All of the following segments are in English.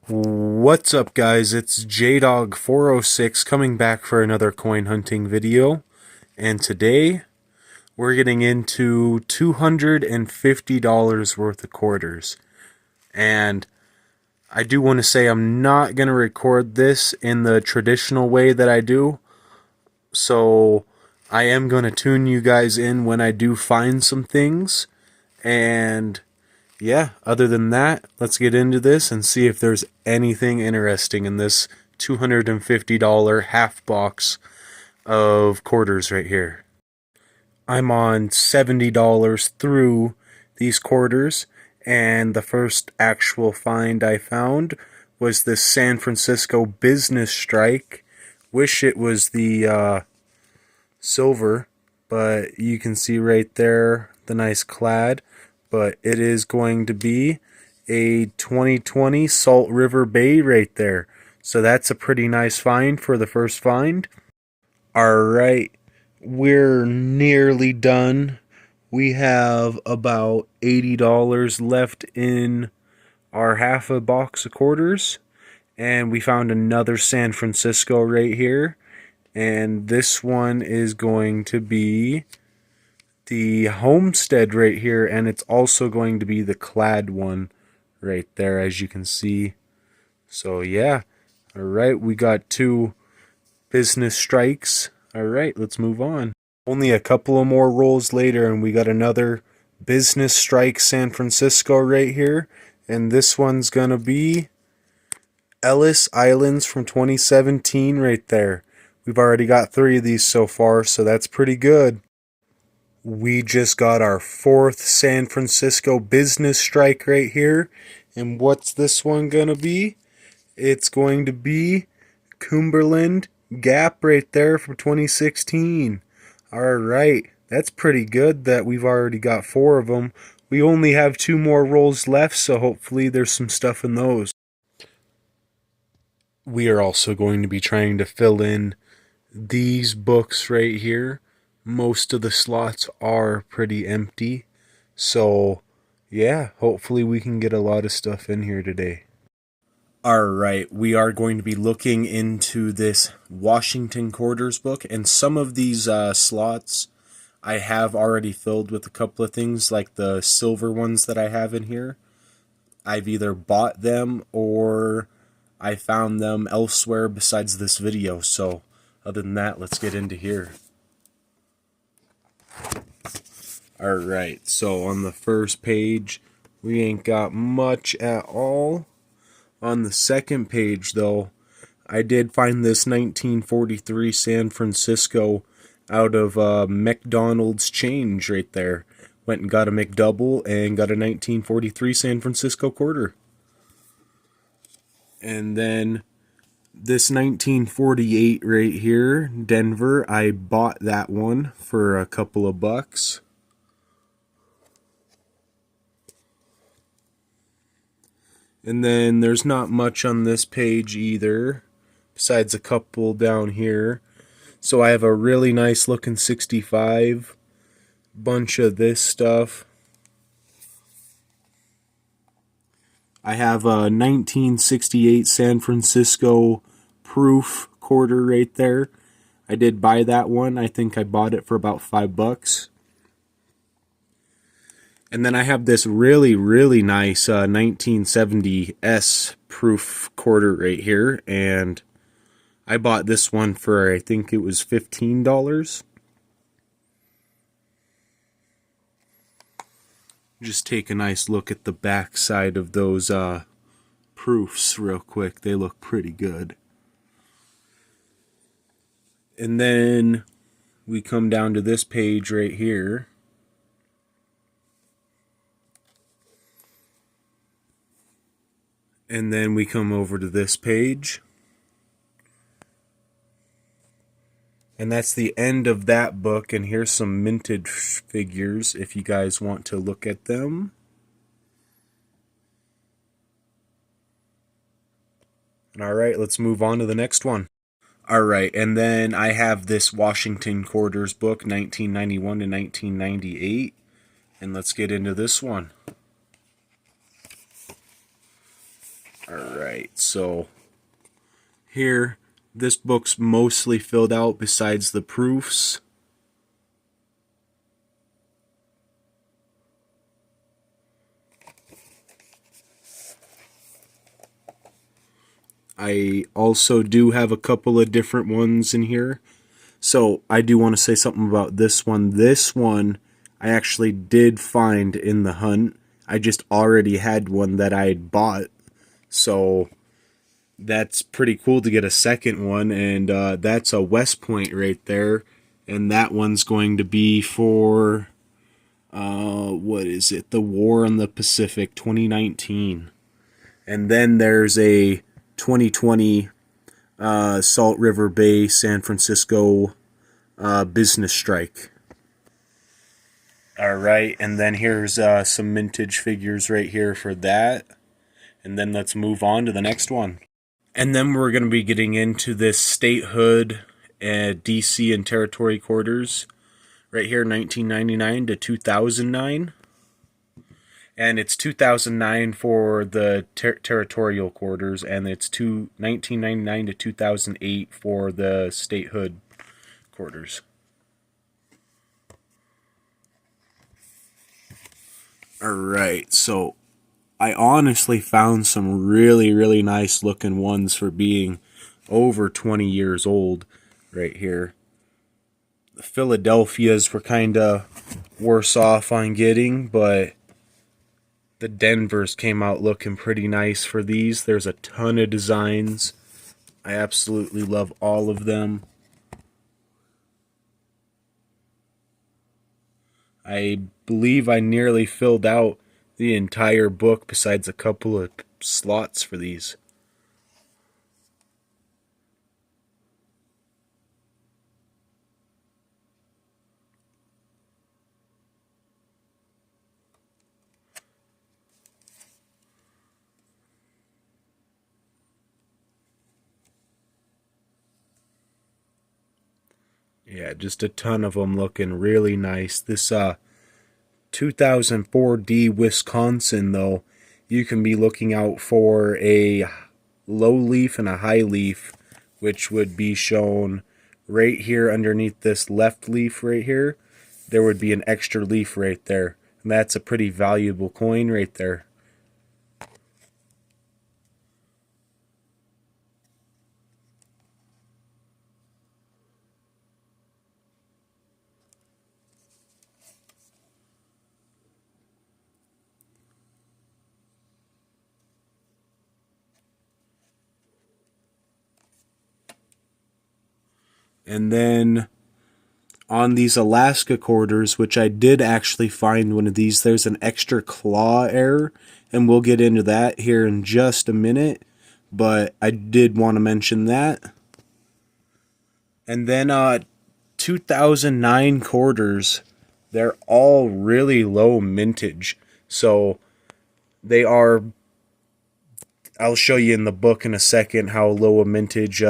What's up, guys? It's JDog406 coming back for another coin hunting video, and today we're getting into $250 worth of quarters. And I do want to say I'm not going to record this in the traditional way that I do, so I am going to tune you guys in when I do find some things. And yeah, other than that, let's get into this and see if there's anything interesting in this $250 half box of quarters right here. I'm on $70 through these quarters, and the first actual find I found was this San Francisco Business Strike. Wish it was the silver, but you can see right there the nice clad. But it is going to be a 2020 Salt River Bay right there. So that's a pretty nice find for the first find. Alright, we're nearly done. We have about $80 left in our half a box of quarters. And we found another San Francisco right here. And this one is going to be the Homestead right here, and it's also going to be the clad one right there, as you can see. So yeah, all right, we got two business strikes. All right, let's move on. Only a couple of more rolls later, and we got another business strike San Francisco right here, and this one's gonna be Ellis Islands from 2017 right there. We've already got 3 of these so far, so that's pretty good. We just got our 4th San Francisco business strike right here. And what's this one gonna be? It's going to be Cumberland Gap right there from 2016. Alright, that's pretty good that we've already got 4 of them. We only have 2 more rolls left, so hopefully there's some stuff in those. We are also going to be trying to fill in these books right here. Most of the slots are pretty empty, so yeah, hopefully we can get a lot of stuff in here today. Alright, we are going to be looking into this Washington Quarters book, and some of these slots I have already filled with a couple of things, like the silver ones that I have in here. I've either bought them or I found them elsewhere besides this video, so other than that, let's get into here. Alright, so on the first page, we ain't got much at all. On the second page, though, I did find this 1943 San Francisco out of McDonald's change right there. Went and got a McDouble and got a 1943 San Francisco quarter. And then this 1948 right here, Denver, I bought that one for a couple of bucks. And then there's not much on this page either, besides a couple down here. So I have a really nice looking 65, bunch of this stuff. I have a 1968 San Francisco proof quarter right there. I did buy that one. I think I bought it for about $5. And then I have this really, really nice 1970 proof quarter right here. And I bought this one for, I think it was $15. Just take a nice look at the back side of those proofs real quick. They look pretty good. And then we come down to this page right here. And then we come over to this page. And that's the end of that book. And here's some minted figures if you guys want to look at them. Alright, let's move on to the next one. Alright, and then I have this Washington Quarters book, 1991 to 1998. And let's get into this one. Alright, so here, this book's mostly filled out besides the proofs. I also do have a couple of different ones in here. So I do want to say something about this one. This one I actually did find in the hunt. I just already had one that I had bought. So that's pretty cool to get a second one. And that's a West Point right there. And that one's going to be for, what is it? The War in the Pacific 2019. And then there's a 2020 Salt River Bay, San Francisco business strike. Alright, and then here's some mintage figures right here for that. And then let's move on to the next one. And then we're going to be getting into this statehood, DC and territory quarters. Right here, 1999 to 2009. And it's 2009 for the territorial quarters, and it's 1999 to 2008 for the statehood quarters. Alright, so I honestly found some really, really nice looking ones for being over 20 years old right here. The Philadelphias were kind of worse off on getting, but the Denvers came out looking pretty nice for these. There's a ton of designs. I absolutely love all of them. I believe I nearly filled out the entire book besides a couple of slots for these. Yeah, just a ton of them looking really nice. This 2004 D Wisconsin, though, you can be looking out for a low leaf and a high leaf, which would be shown right here underneath this left leaf right here. There would be an extra leaf right there. And that's a pretty valuable coin right there. And then on these Alaska quarters, which I did actually find one of these, there's an extra claw error, and we'll get into that here in just a minute, but I did want to mention that. And then 2009 quarters, they're all really low mintage, so they are, I'll show you in the book in a second how low a mintage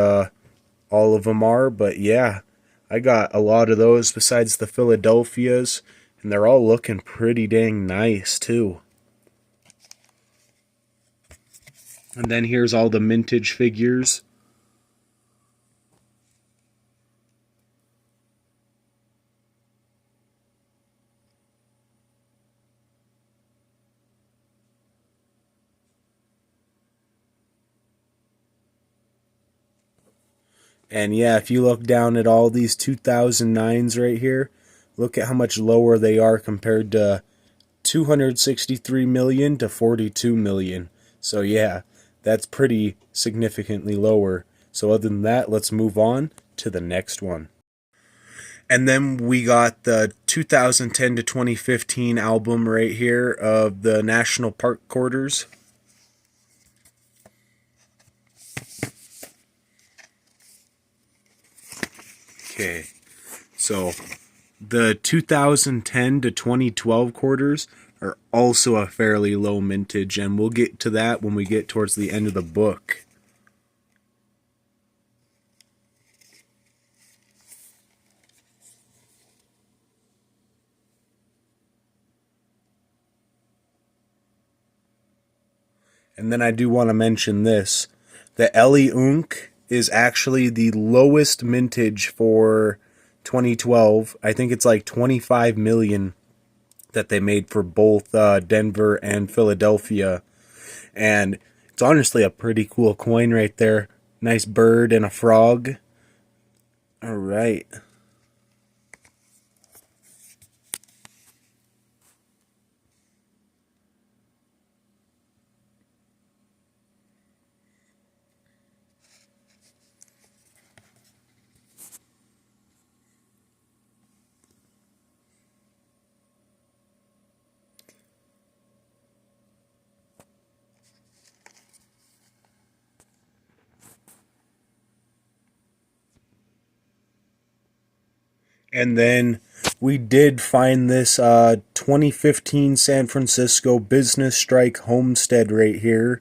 all of them are, but yeah, I got a lot of those besides the Philadelphias, and they're all looking pretty dang nice too. And then here's all the mintage figures. And yeah, if you look down at all these 2009s right here, look at how much lower they are compared to 263 million to 42 million. So yeah, that's pretty significantly lower. So other than that, let's move on to the next one. And then we got the 2010 to 2015 album right here of the National Park Quarters. Okay, so the 2010 to 2012 quarters are also a fairly low mintage, and we'll get to that when we get towards the end of the book. And then I do want to mention this. The Ellie Unk is actually the lowest mintage for 2012. I think it's like 25 million that they made for both Denver and Philadelphia. And it's honestly a pretty cool coin right there. Nice bird and a frog. All right. And then we did find this 2015 San Francisco Business Strike Homestead right here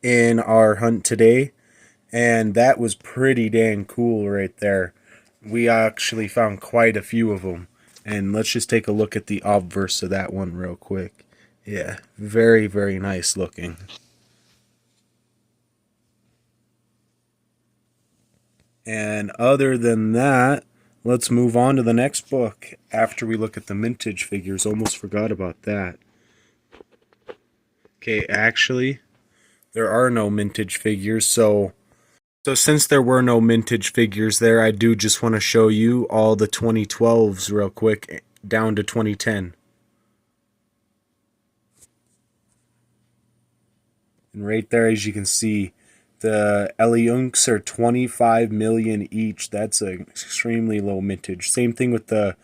in our hunt today. And that was pretty dang cool right there. We actually found quite a few of them. And let's just take a look at the obverse of that one real quick. Yeah, very, very nice looking. And other than that, let's move on to the next book after we look at the mintage figures. Almost forgot about that. Okay, actually, there are no mintage figures, so since there were no mintage figures there, I do just want to show you all the 2012s real quick down to 2010. And right there, as you can see, the Ellie Unks are 25 million each. That's an extremely low mintage. Same thing with the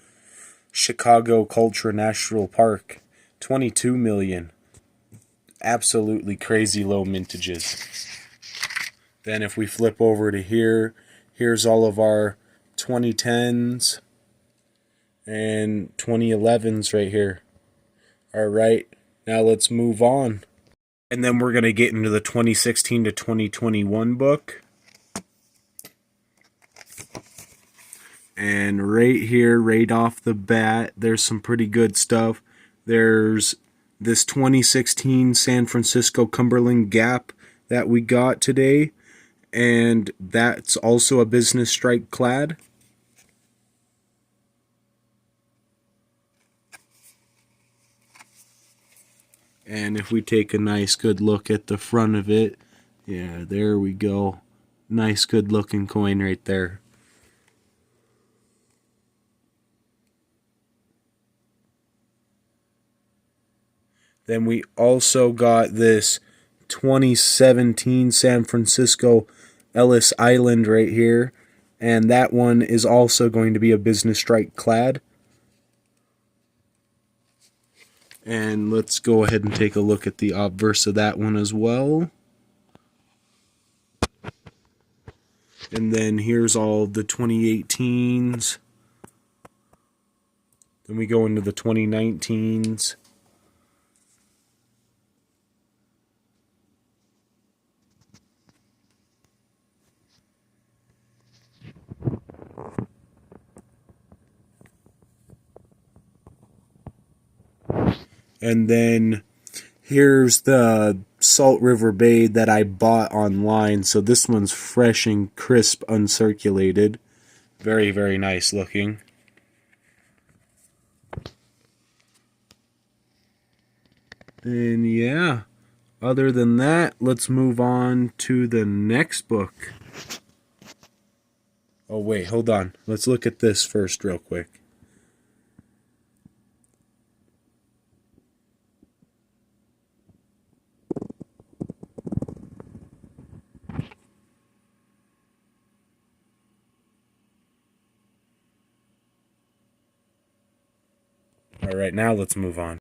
Chicago Culture National Park, 22 million. Absolutely crazy low mintages. Then if we flip over to here, here's all of our 2010s and 2011s right here. All right, now let's move on. And then we're going to get into the 2016 to 2021 book. And right here, right off the bat, there's some pretty good stuff. There's this 2016 San Francisco Cumberland Gap that we got today. And that's also a business strike clad. And if we take a nice good look at the front of it, yeah, there we go. Nice good looking coin right there. Then we also got this 2017 San Francisco Ellis Island right here. And that one is also going to be a business strike clad. And let's go ahead and take a look at the obverse of that one as well. And then here's all the 2018s. Then we go into the 2019s. And then here's the Salt River Bay that I bought online. So this one's fresh and crisp, uncirculated. Very, very nice looking. And yeah, other than that, let's move on to the next book. Oh wait, hold on. Let's look at this first real quick. All right, now let's move on.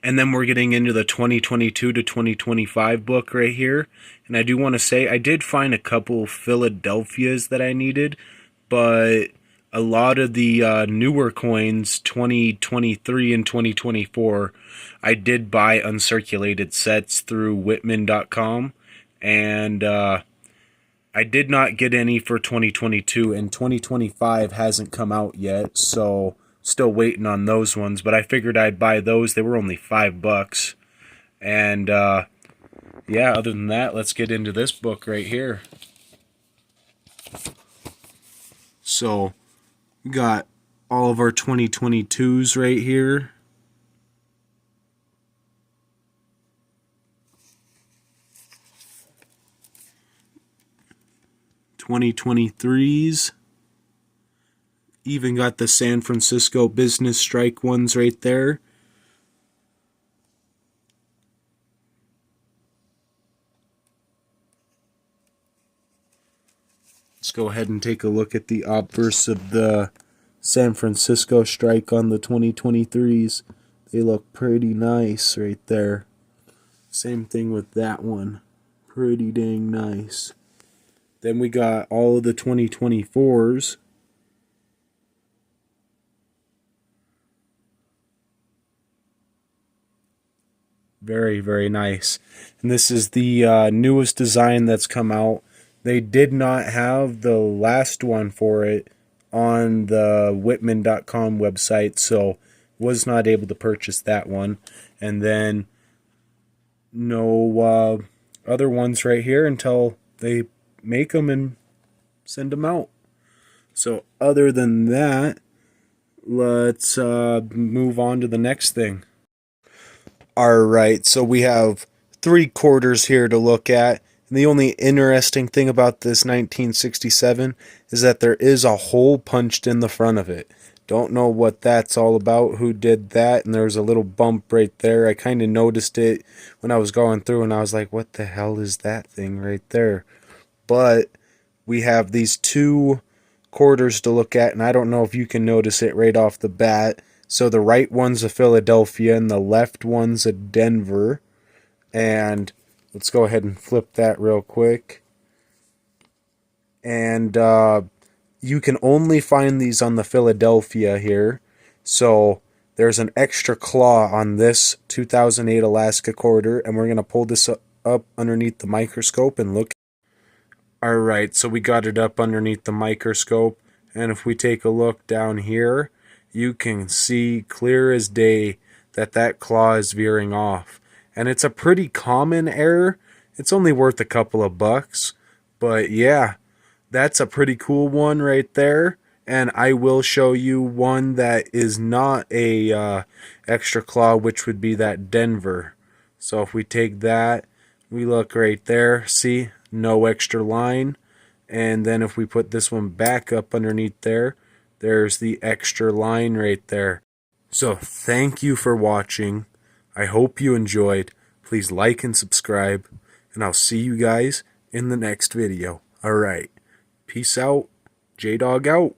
And then we're getting into the 2022 to 2025 book right here. And I do want to say I did find a couple Philadelphias that I needed, but a lot of the newer coins, 2023 and 2024, I did buy uncirculated sets through Whitman.com. And I did not get any for 2022, and 2025 hasn't come out yet, so still waiting on those ones, but I figured I'd buy those. They were only $5. And yeah, other than that, let's get into this book right here. So, we got all of our 2022s right here. $2023s. Even got the San Francisco business strike ones right there. Let's go ahead and take a look at the obverse of the San Francisco strike on the 2023s. They look pretty nice right there. Same thing with that one. Pretty dang nice. Then we got all of the 2024s. Very, very nice. And this is the newest design that's come out. They did not have the last one for it on the Whitman.com website, so was not able to purchase that one. And then no other ones right here until they make them and send them out. So other than that, let's move on to the next thing. Alright, so we have 3 quarters here to look at. And the only interesting thing about this 1967 is that there is a hole punched in the front of it. Don't know what that's all about, who did that, and there's a little bump right there. I kind of noticed it when I was going through, and I was like, what the hell is that thing right there? But we have these 2 quarters to look at, and I don't know if you can notice it right off the bat. So the right one's a Philadelphia, and the left one's a Denver. And let's go ahead and flip that real quick. And you can only find these on the Philadelphia here. So there's an extra claw on this 2008 Alaska quarter. And we're going to pull this up underneath the microscope and look. Alright, so we got it up underneath the microscope. And if we take a look down here, you can see clear as day that that claw is veering off. And it's a pretty common error. It's only worth a couple of bucks. But yeah, that's a pretty cool one right there. And I will show you one that is not a extra claw, which would be that Denver. So if we take that, we look right there. See, no extra line. And then if we put this one back up underneath there, there's the extra line right there. So thank you for watching. I hope you enjoyed. Please like and subscribe. And I'll see you guys in the next video. Alright. Peace out. J-Dog out.